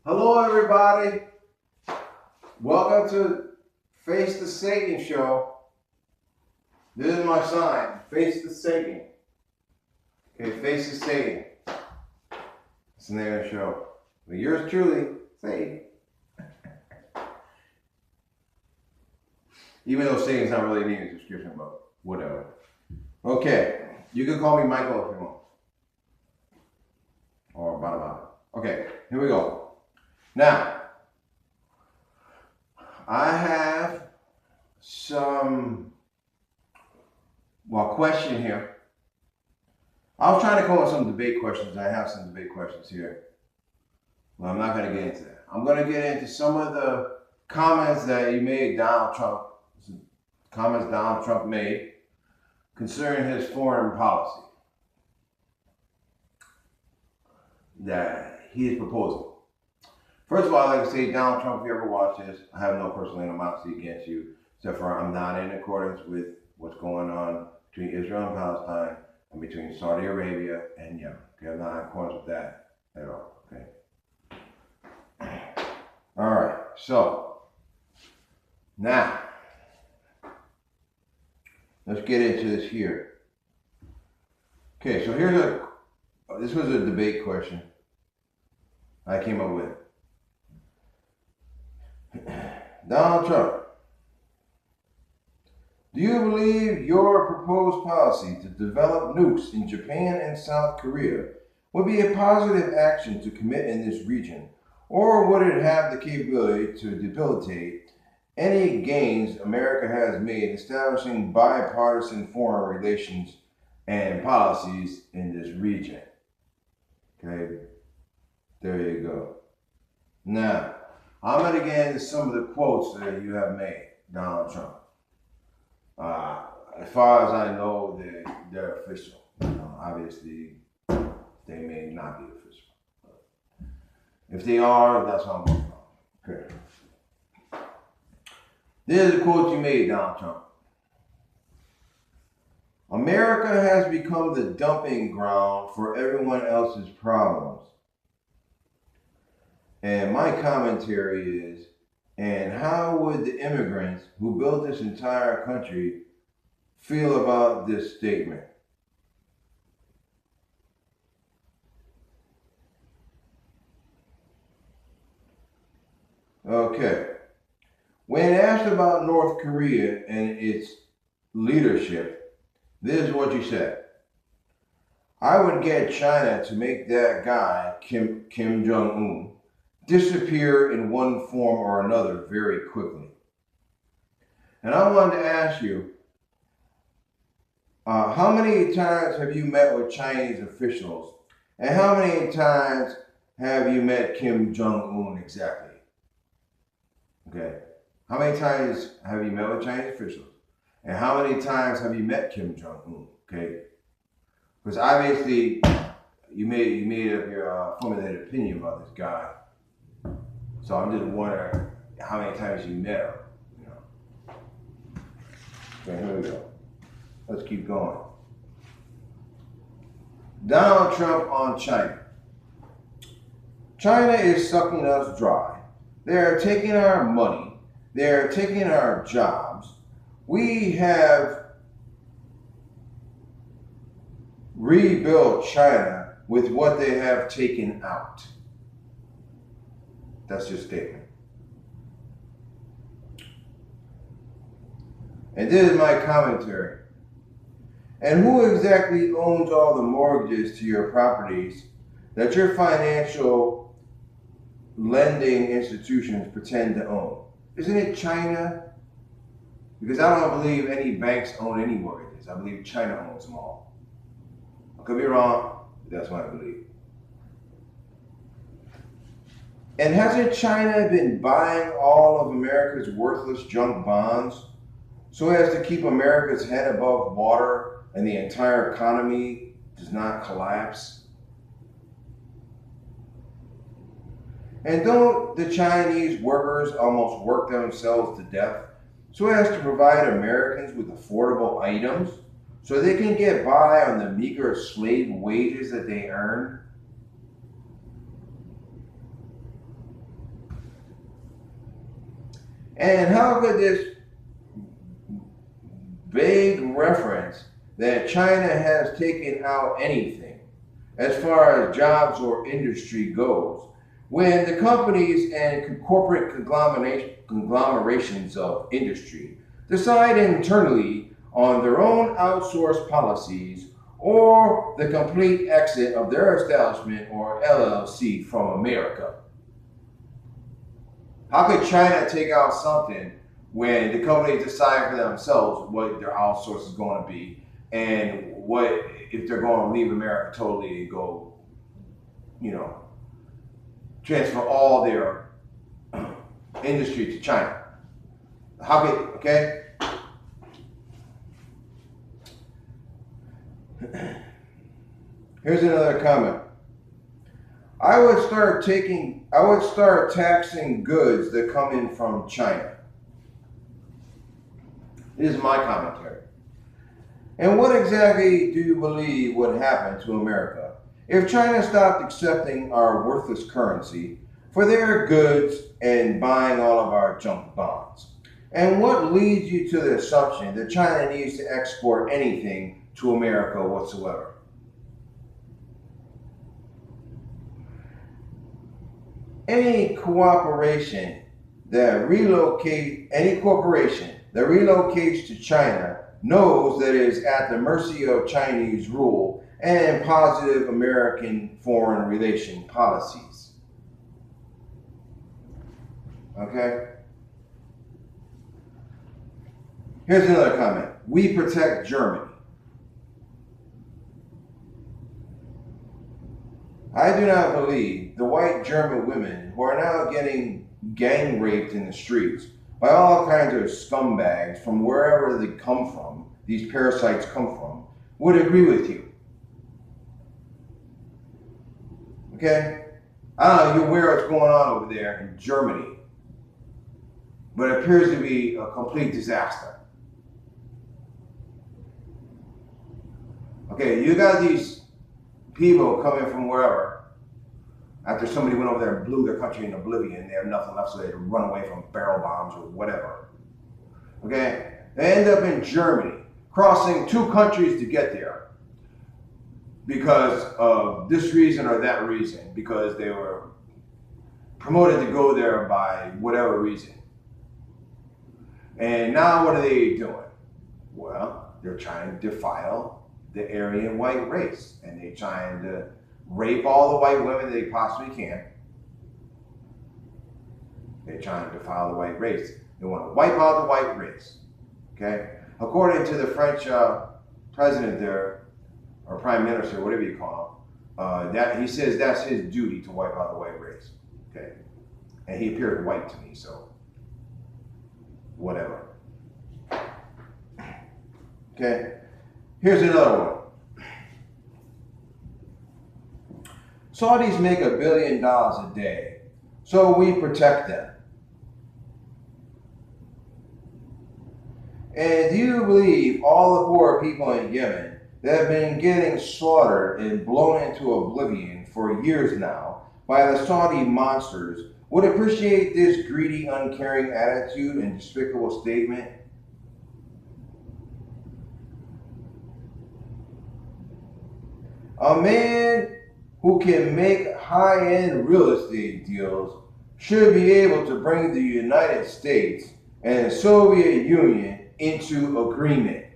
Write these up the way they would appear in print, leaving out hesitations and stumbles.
Hello, everybody. Welcome to Face the Satan show. This is my sign, Face the Satan. Okay, Face the Satan. It's the name of the show. But yours truly, Satan. Even though Satan's not really in the description, but whatever. Okay, you can call me Michael if you want. Or Bada. Okay, here we go. Now, I have some, question here. I was trying to come up with some debate questions. I have some debate questions here. Well, I'm not going to get into that. I'm going to get into some of the comments that you made, Donald Trump made concerning his foreign policy that he is proposing. First of all, I'd like to say, Donald Trump, if you ever watch this, I have no personal animosity against you, except for I'm not in accordance with what's going on between Israel and Palestine and between Saudi Arabia and Yemen. Okay, I'm not in accordance with that at all. Okay. All right. So now let's get into this here. Okay. So this was a debate question I came up with. Donald Trump, do you believe your proposed policy to develop nukes in Japan and South Korea would be a positive action to commit in this region, or would it have the capability to debilitate any gains America has made establishing bipartisan foreign relations and policies in this region? Okay, there you go. Now, I'm going to get into some of the quotes that you have made, Donald Trump. As far as I know, they're official. Obviously, they may not be official. If they are, that's what I'm going to do. Okay. This is a quote you made, Donald Trump. America has become the dumping ground for everyone else's problems. And my commentary is, and how would the immigrants who built this entire country feel about this statement? Okay. When asked about North Korea and its leadership, this is what you said. I would get China to make that guy, Kim Jong-un, disappear in one form or another very quickly. And I wanted to ask you, how many times have you met with Chinese officials? And how many times have you met Kim Jong-un exactly? Okay. How many times have you met with Chinese officials? And how many times have you met Kim Jong-un? Okay. Because obviously you made up your formulated opinion about this guy. So I'm just wondering how many times you met him. Okay, here we go. Let's keep going. Donald Trump on China. China is sucking us dry. They're taking our money. They're taking our jobs. We have rebuilt China with what they have taken out. That's your statement. And this is my commentary. And who exactly owns all the mortgages to your properties that your financial lending institutions pretend to own? Isn't it China? Because I don't believe any banks own any mortgages. I believe China owns them all. I could be wrong, but that's what I believe. And hasn't China been buying all of America's worthless junk bonds so as to keep America's head above water and the entire economy does not collapse? And don't the Chinese workers almost work themselves to death so as to provide Americans with affordable items so they can get by on the meager slave wages that they earn? And how could this vague reference that China has taken out anything as far as jobs or industry goes, when the companies and corporate conglomerations of industry decide internally on their own outsourced policies or the complete exit of their establishment or LLC from America? How could China take out something when the companies decide for themselves what their outsource is going to be and what if they're going to leave America totally and go, transfer all their industry to China? How could, okay? Here's another comment. I would start taxing goods that come in from China. This is my commentary. And what exactly do you believe would happen to America if China stopped accepting our worthless currency for their goods and buying all of our junk bonds? And what leads you to the assumption that China needs to export anything to America whatsoever? Any corporation that relocates to China knows that it is at the mercy of Chinese rule and positive American foreign relation policies. Okay? Here's another comment. We protect Germany. I do not believe the white German women who are now getting gang raped in the streets by all kinds of scumbags from wherever they come from, these parasites come from, would agree with you. Okay? I don't know, you're aware of what's going on over there in Germany, but it appears to be a complete disaster. Okay, you got these people coming from wherever. After somebody went over there and blew their country in oblivion, they have nothing left, so they had to run away from barrel bombs or whatever. Okay? They end up in Germany, crossing 2 countries to get there because of this reason or that reason, because they were promoted to go there by whatever reason. And now what are they doing? Well, they're trying to defile the Aryan white race, and they're trying to rape all the white women they possibly can. They're trying to defile the white race. They want to wipe out the white race. Okay? According to the French president there, or prime minister, whatever you call him, that he says that's his duty to wipe out the white race. Okay? And he appeared white to me, so whatever. Okay? Here's another one. Saudis make $1 billion a day, so we protect them. And do you believe all the poor people in Yemen that have been getting slaughtered and blown into oblivion for years now by the Saudi monsters would appreciate this greedy, uncaring attitude and despicable statement? A man who can make high-end real estate deals should be able to bring the United States and the Soviet Union into agreement.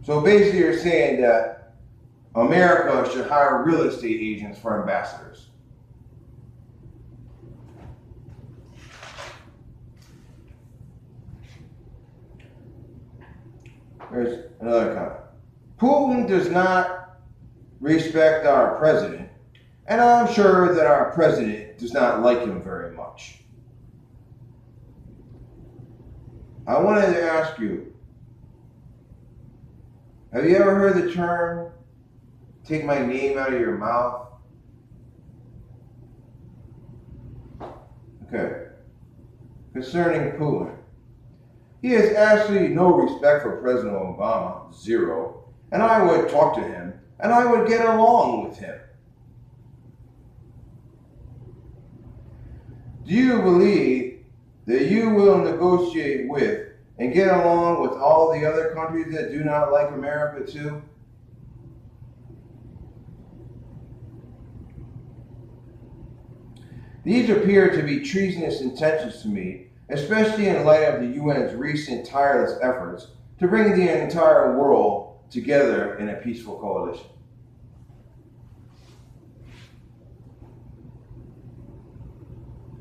So basically you're saying that America should hire real estate agents for ambassadors. There's another comment. Putin does not respect our president, and I'm sure that our president does not like him very much. I wanted to ask you, have you ever heard the term, take my name out of your mouth? Okay. Concerning Putin, he has absolutely no respect for President Obama, zero, and I would talk to him and I would get along with him. Do you believe that you will negotiate with and get along with all the other countries that do not like America too? These appear to be treasonous intentions to me, especially in light of the UN's recent tireless efforts to bring the entire world together in a peaceful coalition.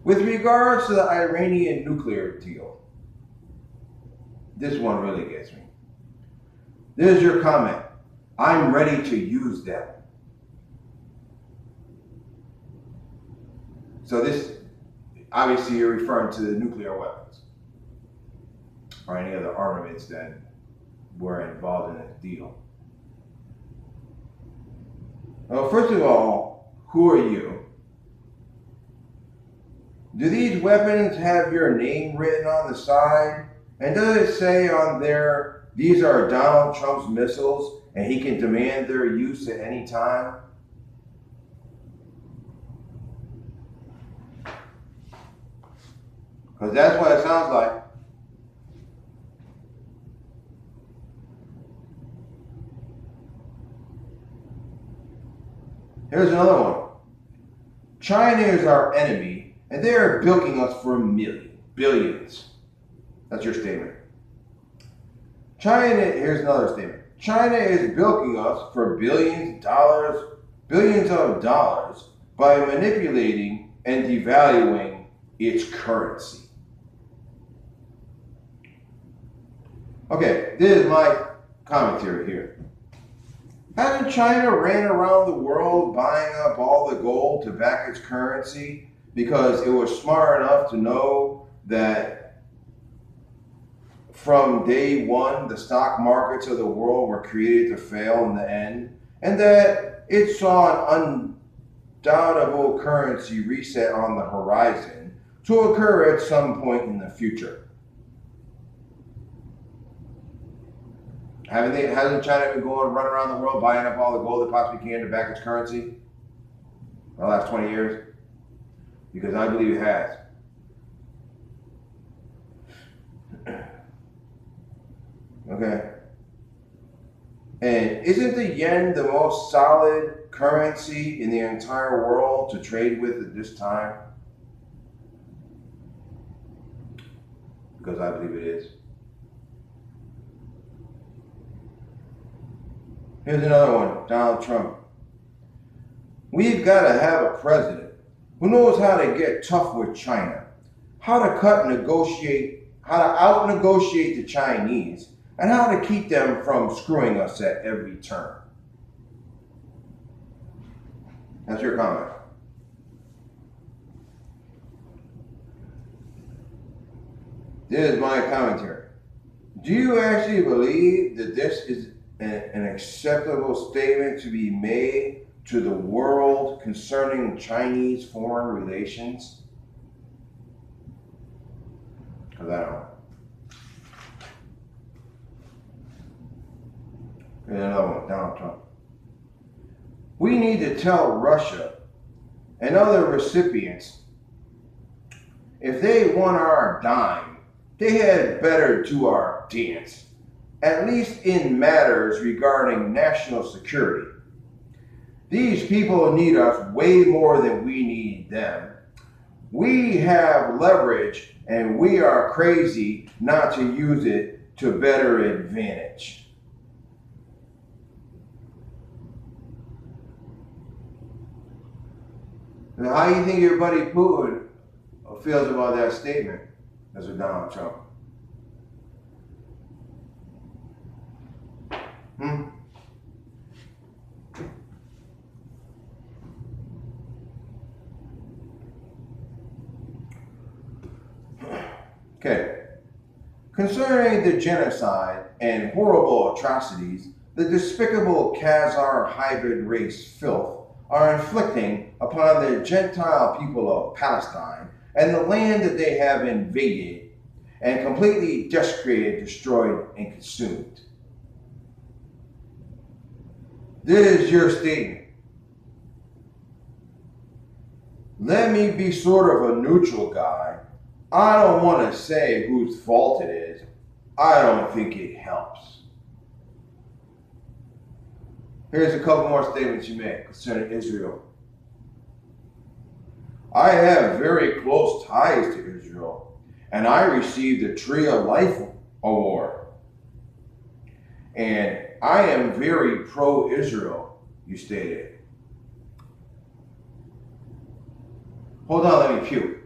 With regards to the Iranian nuclear deal, this one really gets me. There's your comment. I'm ready to use them. So this, obviously you're referring to the nuclear weapons or any other armaments that were involved in this deal. Well, first of all, who are you? Do these weapons have your name written on the side? And does it say on there, these are Donald Trump's missiles and he can demand their use at any time? Because that's what it sounds like. Here's another one. China is our enemy, and they are bilking us for billions. That's your statement. Here's another statement. China is bilking us for billions of dollars by manipulating and devaluing its currency. Okay, this is my commentary here. Hasn't China ran around the world buying up all the gold to back its currency because it was smart enough to know that from day one the stock markets of the world were created to fail in the end, and that it saw an undoubtable currency reset on the horizon to occur at some point in the future? Hasn't China been running around the world buying up all the gold it possibly can to back its currency for the last 20 years? Because I believe it has. Okay. And isn't the yen the most solid currency in the entire world to trade with at this time? Because I believe it is. Here's another one, Donald Trump. We've got to have a president who knows how to get tough with China, how to out-negotiate the Chinese, and how to keep them from screwing us at every turn. That's your comment. This is my commentary. Do you actually believe that this is an acceptable statement to be made to the world concerning Chinese foreign relations? Because I don't know. Here's another one, Donald Trump. We need to tell Russia and other recipients if they want our dime, they had better do our dance. At least in matters regarding national security. These people need us way more than we need them. We have leverage and we are crazy not to use it to better advantage. Now, how do you think your buddy Putin feels about that statement? That's with Donald Trump. Okay. Concerning the genocide and horrible atrocities the despicable Khazar hybrid race filth are inflicting upon the Gentile people of Palestine and the land that they have invaded and completely desecrated, destroyed, and consumed. This is your statement. let me be sort of a neutral guy. I don't want to say whose fault it is. I don't think it helps. Here's a couple more statements you made concerning Israel. I have very close ties to Israel, and I received the Tree of Life Award. And I am very pro-Israel, you stated. Hold on, let me puke.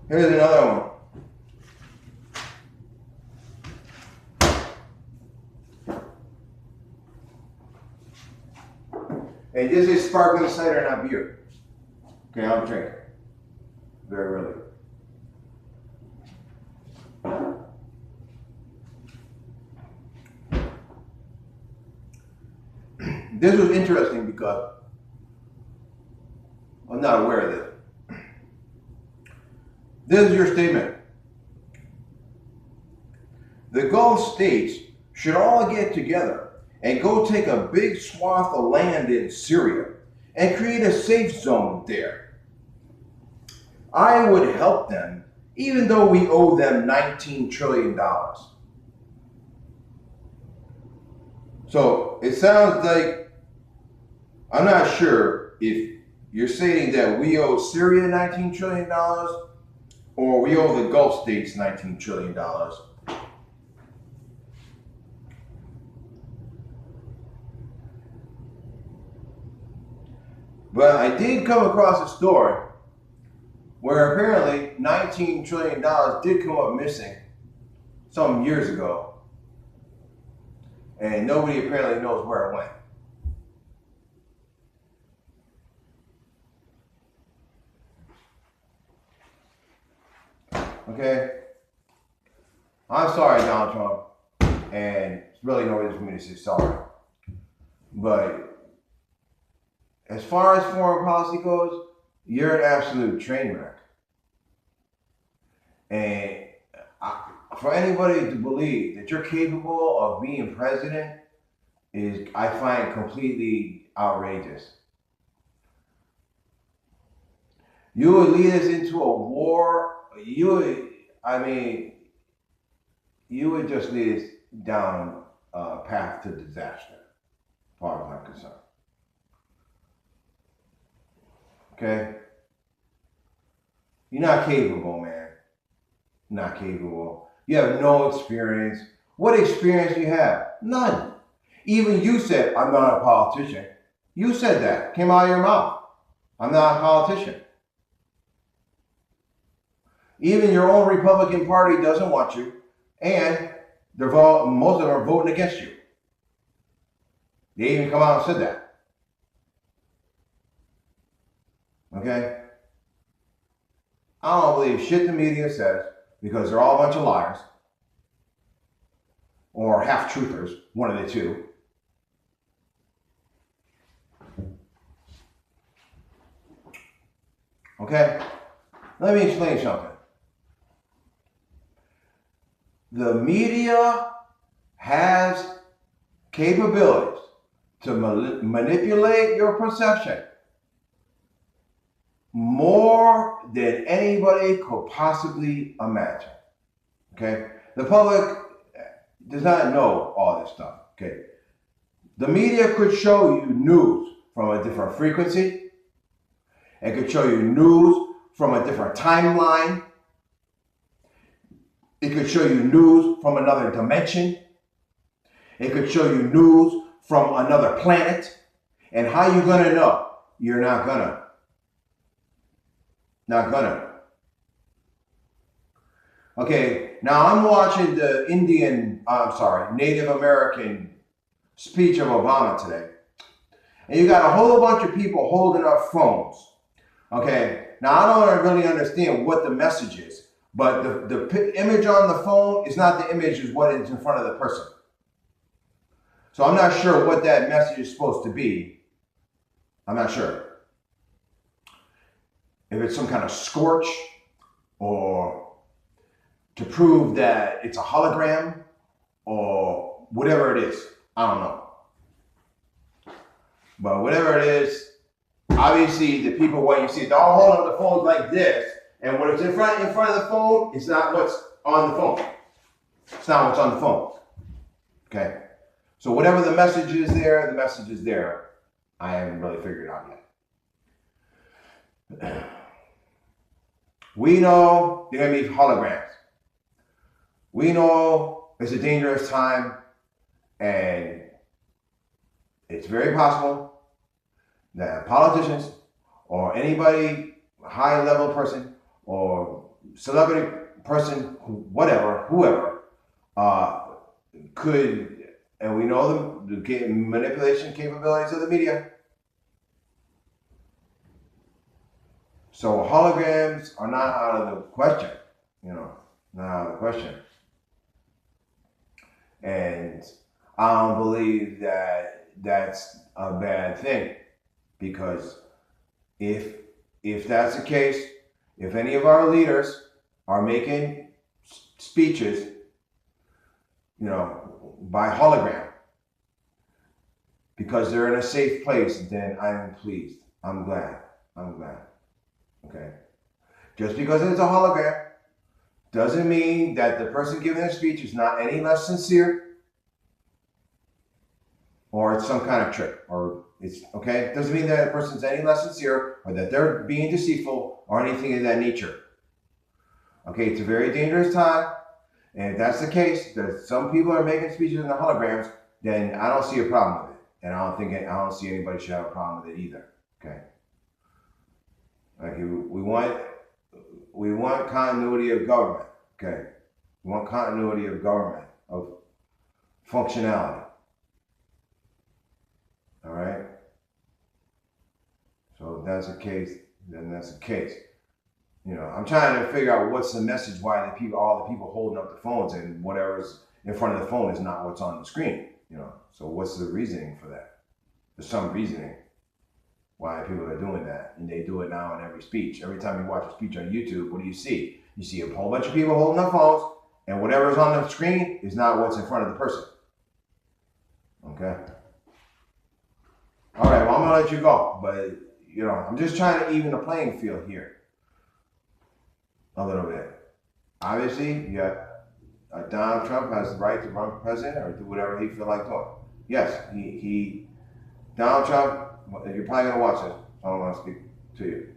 Here's another one. And this is sparkling cider, not beer. Okay, I'm drinking. Very early. This was interesting because I'm not aware of this. This is your statement. The Gulf states should all get together and go take a big swath of land in Syria and create a safe zone there. I would help them, even though we owe them $19 trillion. So it sounds like, I'm not sure if you're saying that we owe Syria $19 trillion or we owe the Gulf states $19 trillion. But I did come across a story where apparently $19 trillion did come up missing some years ago. And nobody apparently knows where it went. Okay? I'm sorry, Donald Trump. And it's really no reason for me to say sorry. But as far as foreign policy goes, you're an absolute train wreck. And for anybody to believe that you're capable of being president is, I find, completely outrageous. You would lead us into a war. You would just lead us down a path to disaster, as far as I'm concerned. Okay? You're not capable, man. Not capable. You have no experience. What experience do you have? None. Even you said, I'm not a politician. You said that. Came out of your mouth. I'm not a politician. Even your own Republican Party doesn't want you. And most of them are voting against you. They even come out and said that. Okay? I don't believe shit the media says because they're all a bunch of liars or half-truthers, one of the two. Okay? Let me explain something. The media has capabilities to manipulate your perception more than anybody could possibly imagine. Okay? The public does not know all this stuff. Okay? The media could show you news from a different frequency. It could show you news from a different timeline. It could show you news from another dimension. It could show you news from another planet. And how you gonna know? You're not gonna. Not gonna. Okay, now I'm watching the Native American speech of Obama today. And you got a whole bunch of people holding up phones. Okay, now I don't really understand what the message is, but the image on the phone is not the image, is what is in front of the person. So I'm not sure what that message is supposed to be. I'm not sure. If it's some kind of scorch or to prove that it's a hologram or whatever it is. I don't know. But whatever it is, obviously the people, when you see they're all holding up the phones like this, and when it's in front of the phone, it's not what's on the phone. It's not what's on the phone. Okay? So whatever the message is there, the message is there. I haven't really figured it out yet. We know they're going to be holograms. We know it's a dangerous time, and it's very possible that politicians or anybody, high-level person or celebrity person, whoever, could, and we know the manipulation capabilities of the media. So holograms are not out of the question, not out of the question. And I don't believe that that's a bad thing, because if that's the case, if any of our leaders are making speeches, by hologram, because they're in a safe place, then I'm pleased. I'm glad. Okay? Just because it's a hologram doesn't mean that the person giving the speech is not any less sincere, or it's some kind of trick, or it's okay. It doesn't mean that a person's any less sincere, or that they're being deceitful, or anything of that nature. Okay, it's a very dangerous time, and if that's the case, that some people are making speeches in the holograms, then I don't see a problem with it, and I don't see anybody should have a problem with it either. Okay. Like we want continuity of government. Okay, we want continuity of government, of functionality. All right. So if that's the case, then that's the case. I'm trying to figure out what's the message why all the people holding up the phones and whatever's in front of the phone is not what's on the screen. So what's the reasoning for that? There's some reasoning why people are doing that, and they do it now in every speech. Every time you watch a speech on YouTube, what do you see? You see a whole bunch of people holding up phones, and whatever's on the screen is not what's in front of the person. Okay? All right, well, I'm going to let you go, but, I'm just trying to even the playing field here a little bit. Obviously, Donald Trump has the right to run for president or do whatever he feels like doing. Yes, Donald Trump, you're probably going to watch this, so I don't want to speak to you.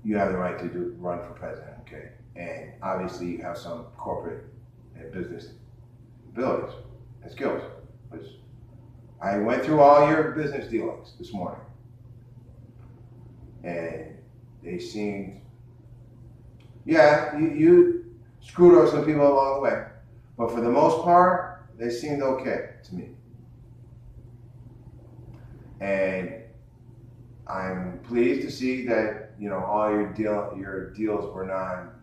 You have the right to run for president, okay? And obviously you have some corporate and business abilities and skills. I went through all your business dealings this morning, and they seemed, you screwed over some people along the way, but for the most part, they seemed okay to me. And I'm pleased to see that all your deals were not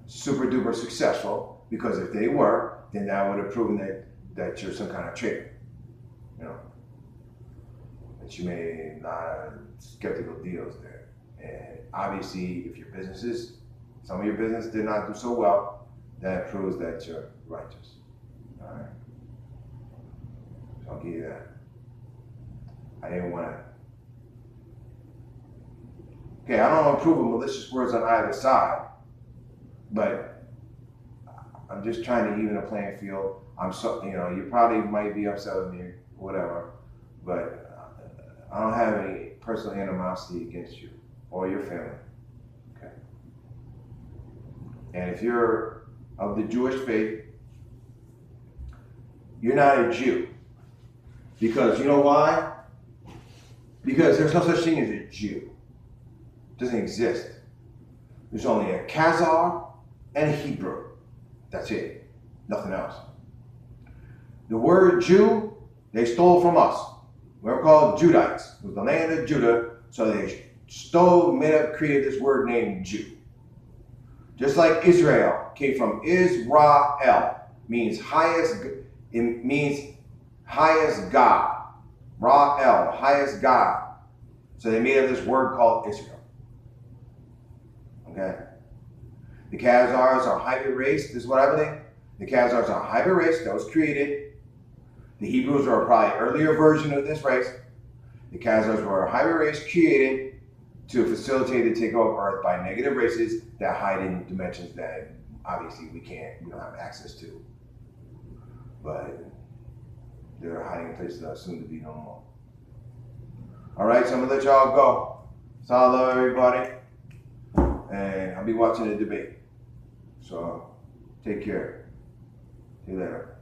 super duper successful, because if they were, then that would have proven that you're some kind of traitor. That you made a lot of skeptical deals there. And obviously, if some of your business did not do so well, that proves that you're righteous. All right. So I'll give you that. I didn't want to. Okay, I don't approve of malicious words on either side, but I'm just trying to even a playing field. You probably might be upset with me, whatever, but I don't have any personal animosity against you or your family. Okay. And if you're of the Jewish faith, you're not a Jew. Because you know why? Because there's no such thing as a Jew. It doesn't exist. There's only a Khazar and a Hebrew. That's it. Nothing else. The word Jew, they stole from us. We're called Judites. It was the land of Judah, so they created this word named Jew. Just like Israel came from Israel, means highest God. Ra'el, highest God. So they made up this word called Israel. Okay? The Khazars are a hybrid race. This is what I believe. The Khazars are a hybrid race that was created. The Hebrews are probably an earlier version of this race. The Khazars were a hybrid race created to facilitate the takeover of Earth by negative races that hide in dimensions that obviously we don't have access to. But they're hiding in places that are soon to be no more. All right, so I'm gonna let y'all go. So I love everybody, and I'll be watching the debate. So take care. See you later.